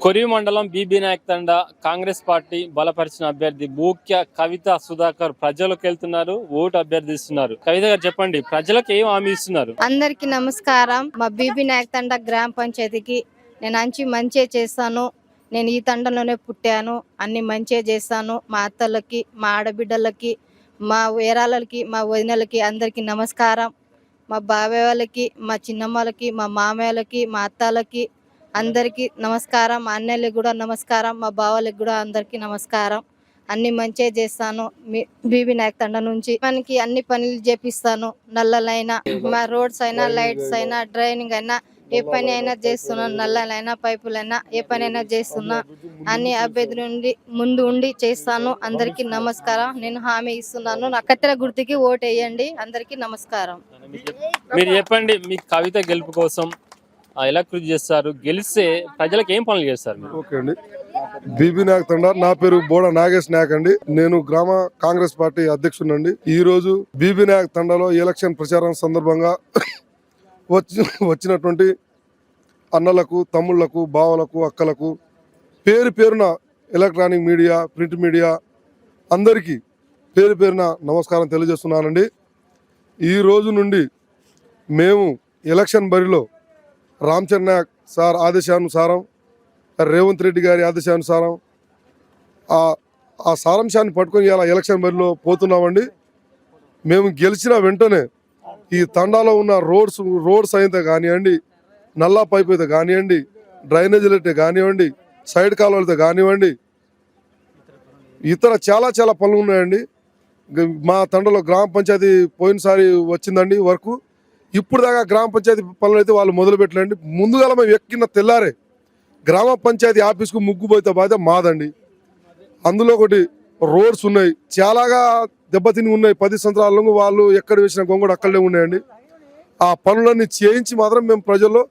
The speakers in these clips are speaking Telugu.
కొరివి మండలం బీబీ నాయక్ తండ కాంగ్రెస్ పార్టీ బలపరిచిన అభ్యర్థి బూక్య కవిత సుధాకర్ ప్రజలకు వెళ్తున్నారు, ఓటు అభ్యర్థిస్తున్నారు. కవిత గారు చెప్పండి, ప్రజలకు ఏం హామీ ఇస్తున్నారు? అందరికి నమస్కారం. మా బీబీ నాయక్ తండ గ్రామ పంచాయతీకి నేను మంచి చేస్తాను. నేను ఈ తండలోనే పుట్టాను, అన్ని మంచిగా చేస్తాను. మా అత్తలకి, మా ఆడబిడ్డలకి, మా వేరాలకి, మా వదినలకి అందరికి నమస్కారం. మా బాబాయ్ వాళ్ళకి, మా చిన్నమ్మలకి, మా మామయ్యలకి, మా అత్తలకి అందరికి నమస్కారం. మా అన్నయ్యలకు కూడా నమస్కారం, మా బావలకు కూడా అందరికి నమస్కారం. అన్ని మంచిగా చేస్తాను. బీబీ నాయక్ తండ నుంచి మనకి అన్ని పనులు చేపిస్తాను. నల్లలైనా, మా రోడ్స్ అయినా, లైట్స్ అయినా, డ్రైనింగ్ అయినా, ఏ పని అయినా చేస్తున్నాను. నల్లలైనా, పైపులైనా, ఏ పని అయినా చేస్తున్నా. అన్ని అభ్యర్థి నుండి ముందు ఉండి చేస్తాను. అందరికి నమస్కారం. నేను హామీ ఇస్తున్నాను. నా కత్తెర గుర్తుకి ఓటు వేయండి. అందరికి నమస్కారం. మీరు చెప్పండి, మీ కవిత గెలుపు కోసం ఎలా కృషి చేస్తారు? గెలిస్తే ప్రజలకు ఏం పనులు చేస్తారు? ఓకే అండి. బీబీ నాయక్ తండ, నా పేరు బోడ నాగేష్ నాయక్ అండి. నేను గ్రామ కాంగ్రెస్ పార్టీ అధ్యక్షుడినండి. ఈ రోజు బీబీ నాయక్ తండలో ఎలక్షన్ ప్రచారం సందర్భంగా వచ్చినటువంటి అన్నలకు, తమ్ముళ్లకు, బావలకు, అక్కలకు పేరు పేరున ఎలక్ట్రానిక్ మీడియా, ప్రింట్ మీడియా అందరికీ పేరు పేరున నమస్కారం తెలియజేస్తున్నానండి. ఈ రోజు నుండి మేము ఎలక్షన్ బరిలో రామచంద్ర నాయక్ సార్ ఆదేశానుసారం, రేవంత్ రెడ్డి గారి ఆదేశానుసారం ఆ సారాంశాన్ని పట్టుకొని ఇలా ఎలక్షన్ బరిలో పోతున్నామండి. మేము గెలిచిన వెంటనే ఈ తండాలో ఉన్న రోడ్స్ అయితే కానివ్వండి, నల్లా పైపు అయితే కానివ్వండి, డ్రైనేజీలు అయితే కానివ్వండి, సైడ్ కాలువలు అయితే కానివ్వండి, ఇతర చాలా పనులు ఉన్నాయండి. మా తండలో గ్రామ పంచాయతీ పోయినసారి వచ్చిందండి వరకు. ఇప్పుడు దాకా గ్రామ పంచాయతీ పనులు అయితే వాళ్ళు మొదలు పెట్టలేండి. ముందుగా మేము ఎక్కిన తెల్లారే గ్రామ పంచాయతీ ఆఫీస్కు ముగ్గు పోతే బాధ్యత మాదండి. అందులో ఒకటి రోడ్స్ ఉన్నాయి, చాలాగా దెబ్బతిని ఉన్నాయి. 10 సంవత్సరాల వాళ్ళు ఎక్కడ వేసిన గొంగడు అక్కడే ఉన్నాయండి. ఆ పనులన్నీ చేయించి మాత్రం మేము ప్రజల్లో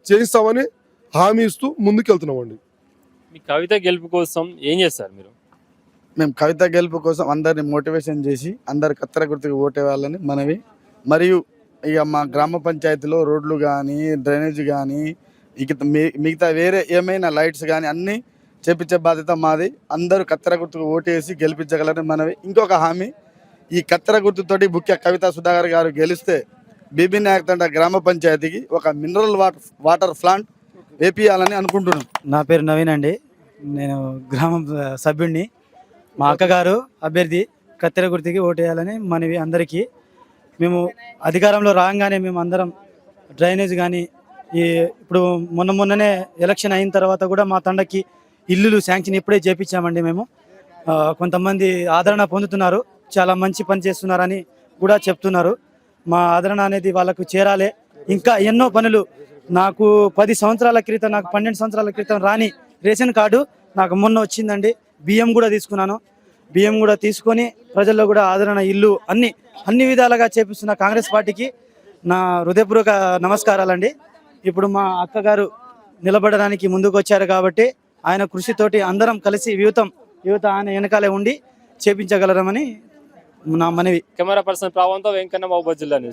చేయిస్తామని హామీ ఇస్తూ ముందుకెళ్తున్నామండి. మీ కవిత గెలుపు కోసం ఏం చేస్తారు మీరు? మేము కవిత గెలుపు కోసం అందరిని మోటివేషన్ చేసి అందరు కత్తెర గుర్తుకు ఓటేవాళ్ళని మనవి. మరియు ఇక మా గ్రామ పంచాయతీలో రోడ్లు కానీ, డ్రైనేజ్ కానీ, ఇక మిగతా వేరే ఏమైనా లైట్స్ కానీ అన్నీ చేపించే బాధ్యత మాది. అందరూ కత్తెర గుర్తుకు ఓటేసి గెలిపించగలరని మనవి. ఇంకొక హామీ, ఈ కత్తెర గుర్తుతోటి ముఖ్య కవిత సుధాకర్ గారు గెలిస్తే బీబీ నాయక్ తండ గ్రామ పంచాయతీకి ఒక మినరల్ వాటర్ ప్లాంట్ వేపియాలని అనుకుంటున్నాం. నా పేరు నవీన్ అండి. నేను గ్రామ సభ్యుడిని. మా అక్కగారు అభ్యర్థి కత్తెర గుర్తుకి ఓటేయాలని మనవి అందరికీ. మేము అధికారంలో రాగానే మేము అందరం డ్రైనేజ్ కానీ, ఇప్పుడు మొన్ననే ఎలక్షన్ అయిన తర్వాత కూడా మా తండకి ఇల్లులు శాంక్షన్ ఇప్పుడే చేపించామండి. మేము కొంతమంది ఆదరణ పొందుతున్నారు, చాలా మంచి పని చేస్తున్నారని కూడా చెప్తున్నారు. మా ఆదరణ అనేది వాళ్ళకు చేరాలి. ఇంకా ఎన్నో పనులు, నాకు 10 సంవత్సరాల క్రితం, నాకు 12 సంవత్సరాల క్రితం రాని రేషన్ కార్డు నాకు మొన్న వచ్చిందండి. బియ్యం కూడా తీసుకున్నాను. బియ్యం కూడా తీసుకొని ప్రజల్లో కూడా ఆదరణ, ఇల్లు అన్ని విధాలుగా చేపిస్తున్న కాంగ్రెస్ పార్టీకి నా హృదయపూర్వక నమస్కారాలండి. ఇప్పుడు మా అక్కగారు నిలబడడానికి ముందుకు వచ్చారు కాబట్టి ఆయన కృషితోటి అందరం కలిసి యువత ఆయన వెనకాలే ఉండి చేపించగలరమని నా మనవి. కెమెరా పర్సన్ ప్రావంతో వెంకన్న, మహబూబాబాద్ జిల్లా న్యూస్.